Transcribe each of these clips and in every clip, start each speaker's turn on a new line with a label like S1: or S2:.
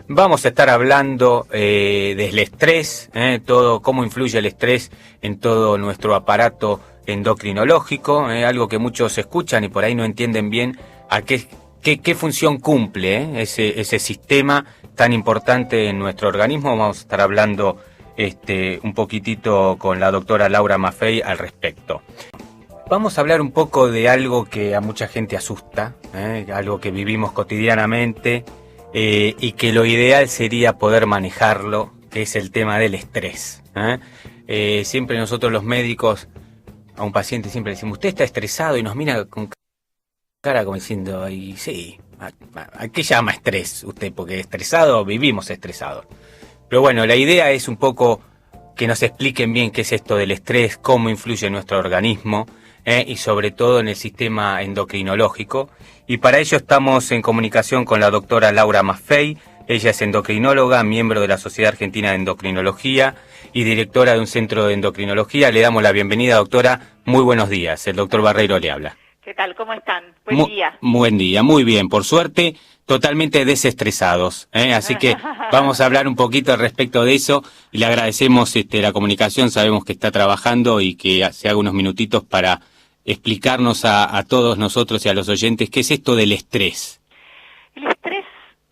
S1: Vamos a estar hablando del estrés, todo cómo influye el estrés en todo nuestro aparato endocrinológico, algo que muchos escuchan y por ahí no entienden bien a qué función cumple ese sistema tan importante en nuestro organismo. Vamos a estar hablando un poquitito con la doctora Laura Maffei al respecto. Vamos a hablar un poco de algo que a mucha gente asusta, algo que vivimos cotidianamente y que lo ideal sería poder manejarlo, que es el tema del estrés. Siempre nosotros los médicos a un paciente siempre le decimos, usted está estresado, y nos mira con cara como diciendo, y sí, ¿a qué llama estrés usted? Porque estresado, vivimos estresados. Pero bueno, la idea es un poco que nos expliquen bien qué es esto del estrés, cómo influye en nuestro organismo, y sobre todo en el sistema endocrinológico. Y para ello estamos en comunicación con la doctora Laura Maffei. Ella es endocrinóloga, miembro de la Sociedad Argentina de Endocrinología y directora de un centro de endocrinología. Le damos la bienvenida, doctora. Muy buenos días. El doctor Barreiro le habla.
S2: ¿Qué tal? ¿Cómo están? Buen día.
S1: Buen día, muy bien. Por suerte, totalmente desestresados. Así que vamos a hablar un poquito al respecto de eso. Y le agradecemos la comunicación. Sabemos que está trabajando y que se haga unos minutitos para explicarnos a todos nosotros y a los oyentes qué es esto del estrés.
S2: El estrés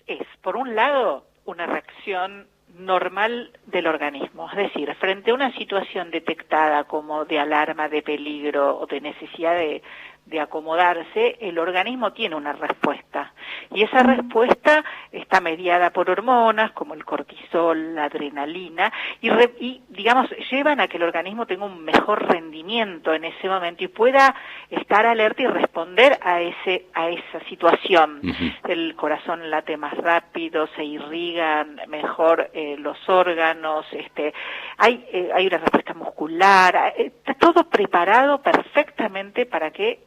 S2: es, por un lado, una reacción normal del organismo, es decir, frente a una situación detectada como de alarma, de peligro o de necesidad de acomodarse, el organismo tiene una respuesta y esa respuesta está mediada por hormonas como el cortisol, la adrenalina y digamos llevan a que el organismo tenga un mejor rendimiento en ese momento y pueda estar alerta y responder a esa situación. Uh-huh. El corazón late más rápido, se irrigan mejor los órganos, hay una respuesta muscular, está todo preparado perfectamente para que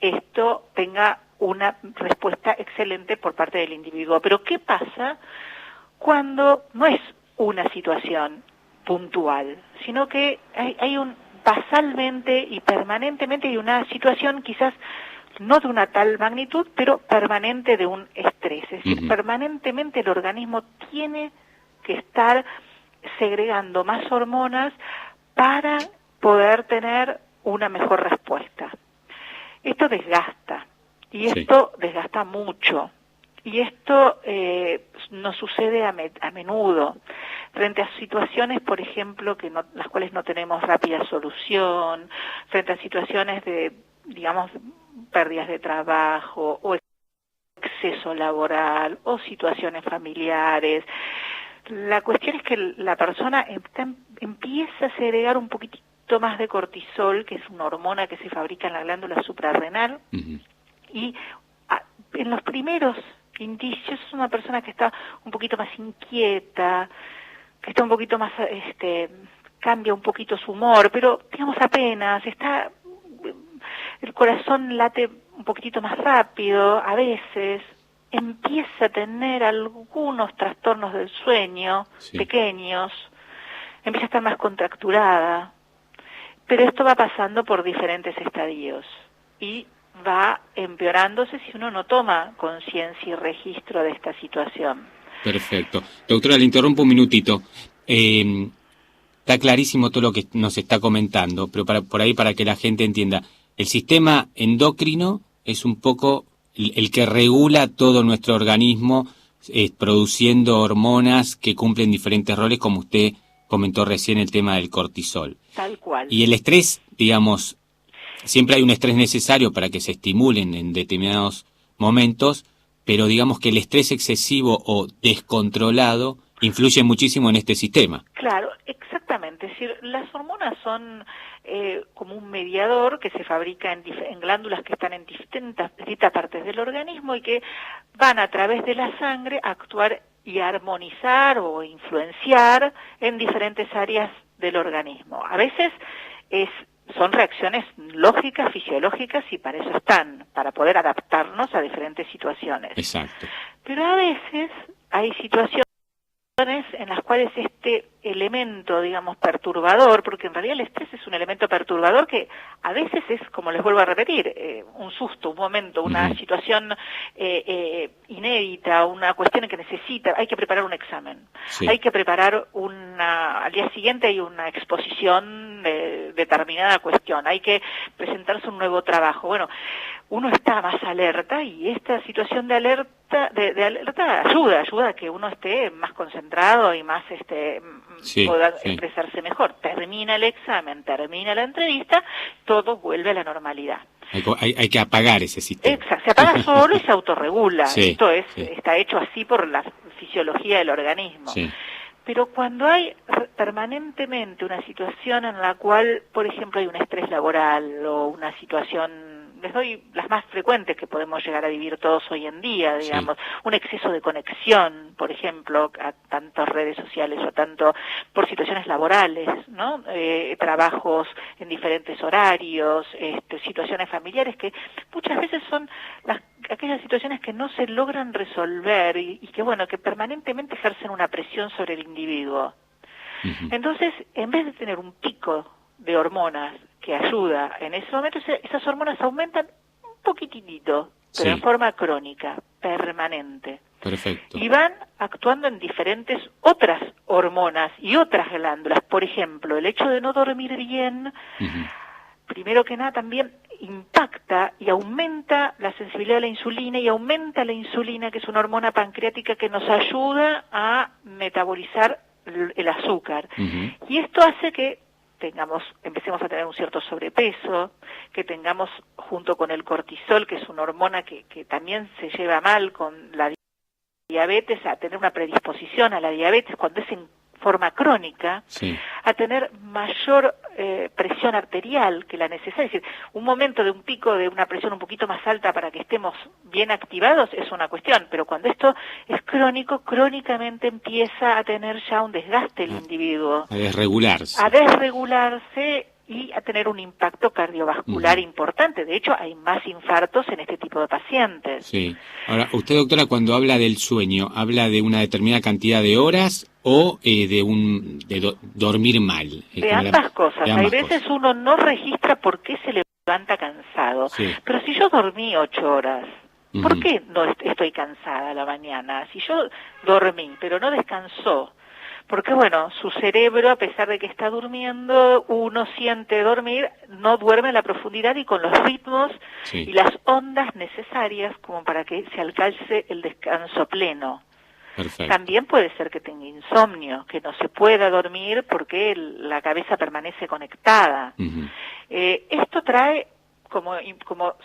S2: esto tenga una respuesta excelente por parte del individuo. Pero ¿qué pasa cuando no es una situación puntual, sino que hay basalmente y permanentemente hay una situación quizás no de una tal magnitud, pero permanente de un estrés? Es decir, permanentemente el organismo tiene que estar segregando más hormonas para poder tener una mejor respuesta. Esto desgasta, y esto desgasta mucho, y esto nos sucede a menudo, frente a situaciones, por ejemplo, las cuales no tenemos rápida solución, frente a situaciones de, digamos, pérdidas de trabajo, o exceso laboral, o situaciones familiares. La cuestión es que la persona empieza a segregar un poquitito más de cortisol, que es una hormona que se fabrica en la glándula suprarrenal, y en los primeros indicios es una persona que está un poquito más inquieta, que está un poquito más, cambia un poquito su humor, pero digamos apenas, el corazón late un poquitito más rápido, a veces empieza a tener algunos trastornos del sueño, pequeños, empieza a estar más contracturada. Pero esto va pasando por diferentes estadios y va empeorándose si uno no toma conciencia y registro de esta situación.
S1: Perfecto. Doctora, le interrumpo un minutito. Está clarísimo todo lo que nos está comentando, pero por ahí para que la gente entienda, el sistema endocrino es un poco el que regula todo nuestro organismo, produciendo hormonas que cumplen diferentes roles, como usted comentó recién el tema del cortisol.
S2: Tal cual.
S1: Y el estrés, digamos, siempre hay un estrés necesario para que se estimulen en determinados momentos, pero digamos que el estrés excesivo o descontrolado influye muchísimo en este sistema.
S2: Claro, exactamente. Es decir, las hormonas son como un mediador que se fabrica en glándulas que están en distintas partes del organismo y que van a través de la sangre a actuar y armonizar o influenciar en diferentes áreas del organismo. A veces son reacciones lógicas, fisiológicas, y para eso están, para poder adaptarnos a diferentes situaciones.
S1: Exacto.
S2: Pero a veces hay situaciones en las cuales este elemento, digamos, perturbador, porque en realidad el estrés es un elemento perturbador que a veces es, como les vuelvo a repetir, un susto, un momento, una situación inédita, una cuestión que necesita, hay que preparar un examen, hay que preparar al día siguiente hay una exposición de determinada cuestión, hay que presentarse un nuevo trabajo. Bueno, uno está más alerta y esta situación de alerta ayuda a que uno esté más concentrado y más pueda expresarse mejor. Termina el examen, termina la entrevista, todo vuelve a la normalidad.
S1: Hay que apagar ese sistema.
S2: Exacto, se apaga solo y se autorregula. Esto está hecho así por la fisiología del organismo. Pero cuando hay permanentemente una situación en la cual, por ejemplo, hay un estrés laboral o una situación, les doy las más frecuentes que podemos llegar a vivir todos hoy en día, digamos, un exceso de conexión, por ejemplo, a tantas redes sociales o tanto por situaciones laborales, ¿no? Trabajos en diferentes horarios, situaciones familiares que muchas veces son aquellas situaciones que no se logran resolver y que, bueno, que permanentemente ejercen una presión sobre el individuo. Entonces, en vez de tener un pico de hormonas que ayuda en ese momento, esas hormonas aumentan un poquitito, pero en forma crónica, permanente.
S1: Perfecto.
S2: Y van actuando en diferentes otras hormonas y otras glándulas. Por ejemplo, el hecho de no dormir bien, primero que nada también impacta y aumenta la sensibilidad a la insulina y aumenta la insulina, que es una hormona pancreática que nos ayuda a metabolizar el azúcar. Y esto hace que empecemos a tener un cierto sobrepeso, que tengamos, junto con el cortisol, que es una hormona que también se lleva mal con la diabetes, a tener una predisposición a la diabetes cuando es en forma crónica, a tener mayor presión arterial que la necesaria. Es decir, un momento de un pico de una presión un poquito más alta para que estemos bien activados es una cuestión, pero cuando esto es crónico, crónicamente empieza a tener ya un desgaste el individuo.
S1: A desregularse.
S2: Y a tener un impacto cardiovascular importante. De hecho, hay más infartos en este tipo de pacientes.
S1: Sí. Ahora, usted, doctora, cuando habla del sueño, ¿habla de una determinada cantidad de horas o de dormir mal?
S2: De ambas cosas. Hay veces uno no registra por qué se levanta cansado. Pero si yo dormí 8 horas, ¿por qué no estoy cansada a la mañana? Si yo dormí, pero no descansó, porque bueno, su cerebro, a pesar de que está durmiendo, uno siente dormir, no duerme a la profundidad y con los ritmos y las ondas necesarias como para que se alcance el descanso pleno.
S1: Perfecto.
S2: También puede ser que tenga insomnio, que no se pueda dormir porque la cabeza permanece conectada. Esto trae como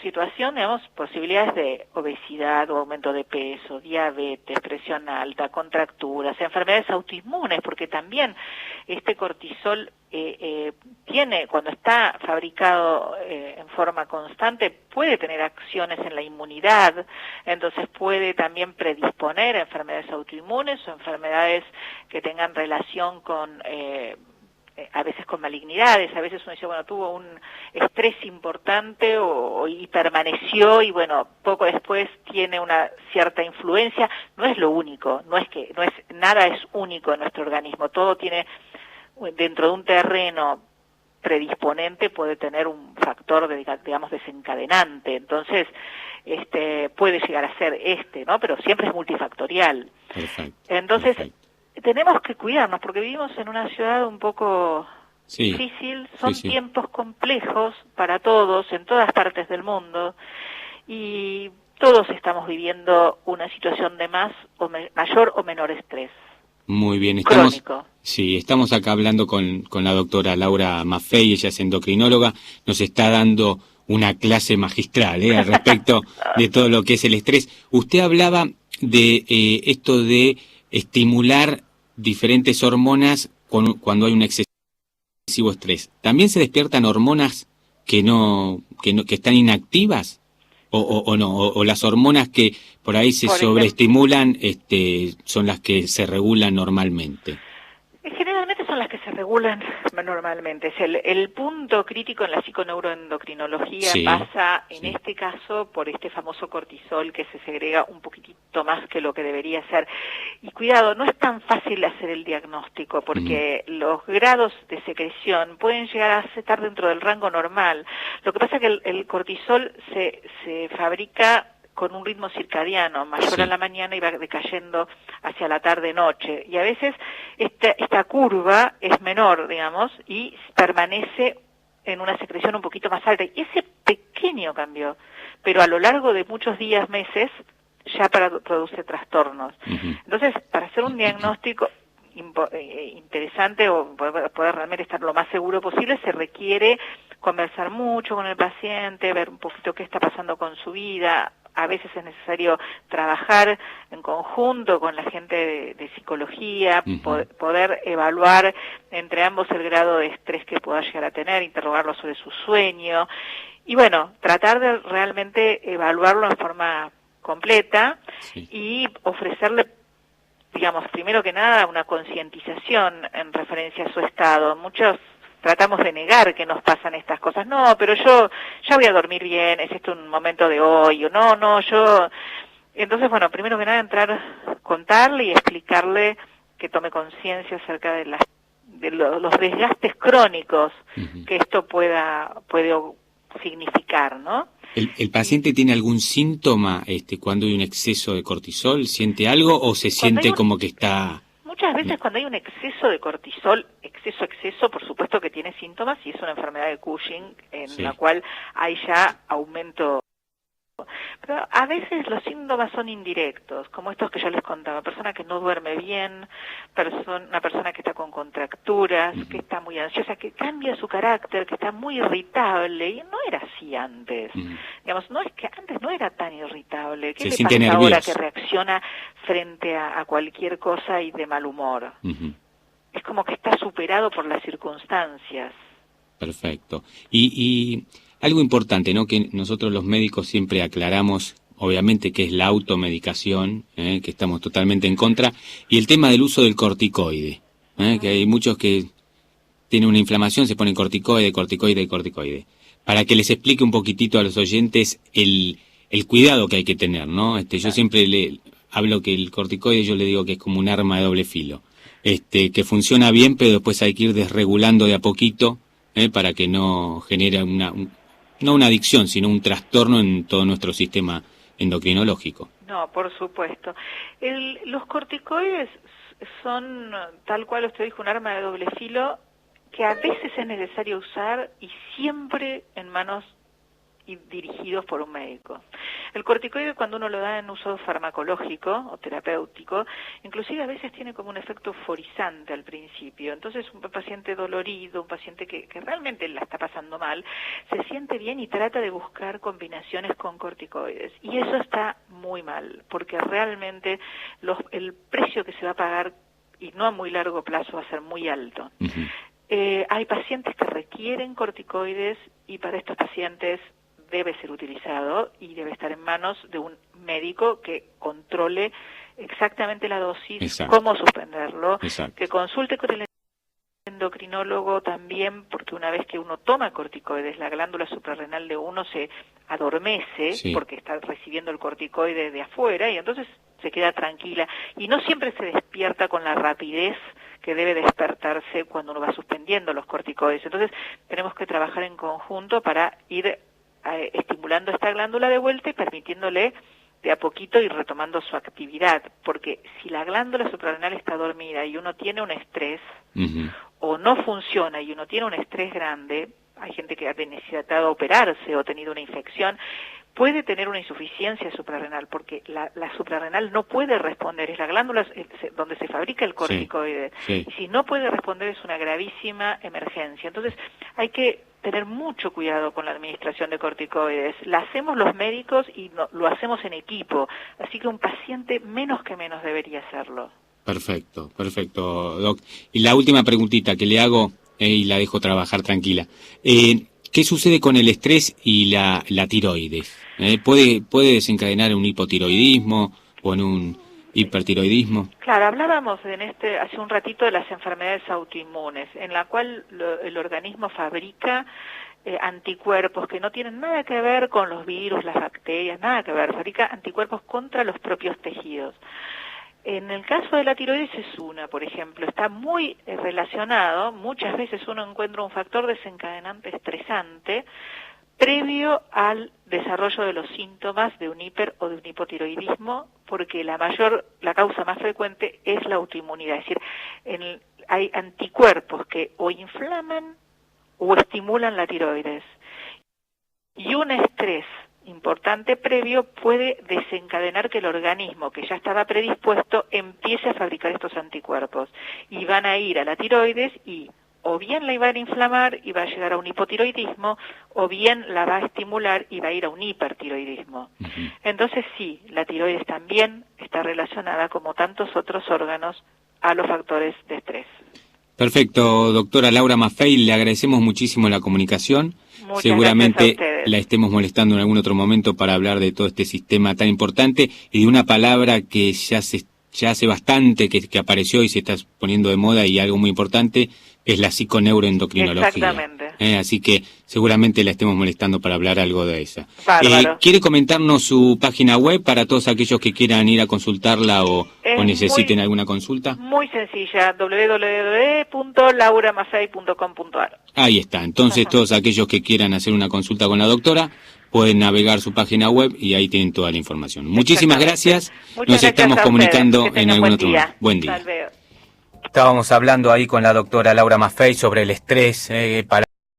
S2: situación, digamos, posibilidades de obesidad o aumento de peso, diabetes, presión alta, contracturas, enfermedades autoinmunes, porque también este cortisol cuando está fabricado en forma constante, puede tener acciones en la inmunidad, entonces puede también predisponer a enfermedades autoinmunes o enfermedades que tengan relación con a veces con malignidades, a veces uno dice, bueno, tuvo un estrés importante y permaneció y bueno, poco después tiene una cierta influencia. No es lo único, nada es único en nuestro organismo, todo tiene dentro de un terreno predisponente, puede tener un factor digamos desencadenante, entonces puede llegar a ser ¿no? Pero siempre es multifactorial.
S1: Perfecto.
S2: Entonces, tenemos que cuidarnos porque vivimos en una ciudad un poco difícil, son tiempos complejos para todos, en todas partes del mundo, y todos estamos viviendo una situación de mayor o menor estrés.
S1: Muy bien,
S2: crónico.
S1: Estamos acá hablando con la doctora Laura Maffei, ella es endocrinóloga, nos está dando una clase magistral al respecto de todo lo que es el estrés. Usted hablaba de esto de estimular diferentes hormonas cuando hay un excesivo estrés. ¿También se despiertan hormonas que están inactivas? ¿O no? ¿O las hormonas que por ahí se sobreestimulan son las que se regulan normalmente?
S2: Generalmente son en las que se regulan normalmente. El punto crítico en la psiconeuroendocrinología pasa, en este caso, por este famoso cortisol que se segrega un poquitito más que lo que debería ser. Y cuidado, no es tan fácil hacer el diagnóstico, porque los grados de secreción pueden llegar a estar dentro del rango normal. Lo que pasa es que el cortisol se fabrica con un ritmo circadiano, mayor a la mañana y va decayendo hacia la tarde-noche. Y a veces esta curva es menor, digamos, y permanece en una secreción un poquito más alta. Y ese pequeño cambio, pero a lo largo de muchos días, meses, ya produce trastornos. Entonces, para hacer un diagnóstico interesante o poder realmente estar lo más seguro posible, se requiere conversar mucho con el paciente, ver un poquito qué está pasando con su vida. A veces es necesario trabajar en conjunto con la gente de psicología, poder evaluar entre ambos el grado de estrés que pueda llegar a tener, interrogarlo sobre su sueño y bueno, tratar de realmente evaluarlo en forma completa y ofrecerle, digamos, primero que nada, una concientización en referencia a su estado. Muchos tratamos de negar que nos pasan estas cosas. No, pero yo ya voy a dormir bien, es esto un momento de hoy, o no, yo... Entonces, bueno, primero que nada contarle y explicarle que tome conciencia acerca de los desgastes crónicos que esto puede significar, ¿no?
S1: ¿El paciente tiene algún síntoma cuando hay un exceso de cortisol? ¿Siente algo o se siente como que está...?
S2: Muchas veces cuando hay un exceso de cortisol, exceso, por supuesto que tiene síntomas y es una enfermedad de Cushing en la cual hay ya aumento. Pero a veces los síntomas son indirectos, como estos que yo les contaba, persona que no duerme bien, una persona que está con contracturas, que está muy ansiosa, que cambia su carácter, que está muy irritable, y no era así antes. Digamos, no es que antes no era tan irritable. ¿Qué le pasa ahora que reacciona frente a cualquier cosa y de mal humor? Es como que está superado por las circunstancias.
S1: Perfecto. Y algo importante, ¿no? Que nosotros los médicos siempre aclaramos, obviamente, que es la automedicación, que estamos totalmente en contra, y el tema del uso del corticoide, que hay muchos que tienen una inflamación, se ponen corticoide. Para que les explique un poquitito a los oyentes el cuidado que hay que tener, ¿no? Yo siempre le hablo que el corticoide, yo le digo que es como un arma de doble filo, que funciona bien, pero después hay que ir desregulando de a poquito, para que no genere no una adicción, sino un trastorno en todo nuestro sistema endocrinológico.
S2: No, por supuesto. Los corticoides son, tal cual usted dijo, un arma de doble filo que a veces es necesario usar y siempre en manos y dirigidos por un médico. El corticoide, cuando uno lo da en uso farmacológico o terapéutico, inclusive a veces tiene como un efecto euforizante al principio. Entonces un paciente dolorido, un paciente que realmente la está pasando mal, se siente bien y trata de buscar combinaciones con corticoides. Y eso está muy mal, porque realmente el precio que se va a pagar, y no a muy largo plazo, va a ser muy alto. Hay pacientes que requieren corticoides y para estos pacientes debe ser utilizado y debe estar en manos de un médico que controle exactamente la dosis, cómo suspenderlo, que consulte con el endocrinólogo también, porque una vez que uno toma corticoides, la glándula suprarrenal de uno se adormece porque está recibiendo el corticoide de afuera y entonces se queda tranquila y no siempre se despierta con la rapidez que debe despertarse cuando uno va suspendiendo los corticoides. Entonces tenemos que trabajar en conjunto para ir estimulando esta glándula de vuelta y permitiéndole de a poquito ir retomando su actividad, porque si la glándula suprarrenal está dormida y uno tiene un estrés o no funciona y uno tiene un estrés grande, hay gente que ha necesitado operarse o tenido una infección, puede tener una insuficiencia suprarrenal, porque la suprarrenal no puede responder, es la glándula donde se fabrica el corticoide, y si no puede responder es una gravísima emergencia. Entonces hay que tener mucho cuidado con la administración de corticoides. La hacemos los médicos y lo hacemos en equipo, así que un paciente menos que menos debería hacerlo.
S1: Perfecto, Doc. Y la última preguntita que le hago, y la dejo trabajar tranquila. ¿Qué sucede con el estrés y la tiroides? ¿Puede desencadenar un hipotiroidismo o en hipertiroidismo.
S2: Claro, hablábamos hace un ratito de las enfermedades autoinmunes, en la cual el organismo fabrica anticuerpos que no tienen nada que ver con los virus, las bacterias, nada que ver, fabrica anticuerpos contra los propios tejidos. En el caso de la tiroides es una, por ejemplo, está muy relacionado, muchas veces uno encuentra un factor desencadenante estresante previo al desarrollo de los síntomas de un hiper o de un hipotiroidismo, porque la causa más frecuente es la autoinmunidad, es decir, hay anticuerpos que o inflaman o estimulan la tiroides, y un estrés importante previo puede desencadenar que el organismo, que ya estaba predispuesto, empiece a fabricar estos anticuerpos, y van a ir a la tiroides y o bien la van a inflamar y va a llegar a un hipotiroidismo, o bien la va a estimular y va a ir a un hipertiroidismo. Entonces sí, la tiroides también está relacionada, como tantos otros órganos, a los factores de estrés.
S1: Perfecto, doctora Laura Maffei, le agradecemos muchísimo la comunicación.
S2: Muchas
S1: Seguramente
S2: gracias a ustedes.
S1: la estemos molestando en algún otro momento para hablar de todo este sistema tan importante y de una palabra que ya hace bastante que apareció y se está poniendo de moda, y algo muy importante es la psiconeuroendocrinología.
S2: Exactamente.
S1: Así que seguramente la estemos molestando para hablar algo de esa.
S2: Bárbaro.
S1: ¿Quiere comentarnos su página web para todos aquellos que quieran ir a consultarla o necesiten alguna consulta?
S2: Muy sencilla, www.lauramafei.com.ar.
S1: Ahí está. Entonces todos aquellos que quieran hacer una consulta con la doctora pueden navegar su página web y ahí tienen toda la información. Muchísimas gracias. Nos estamos comunicando en algún otro momento. Buen día. Estábamos hablando ahí con la doctora Laura Maffei sobre el estrés, para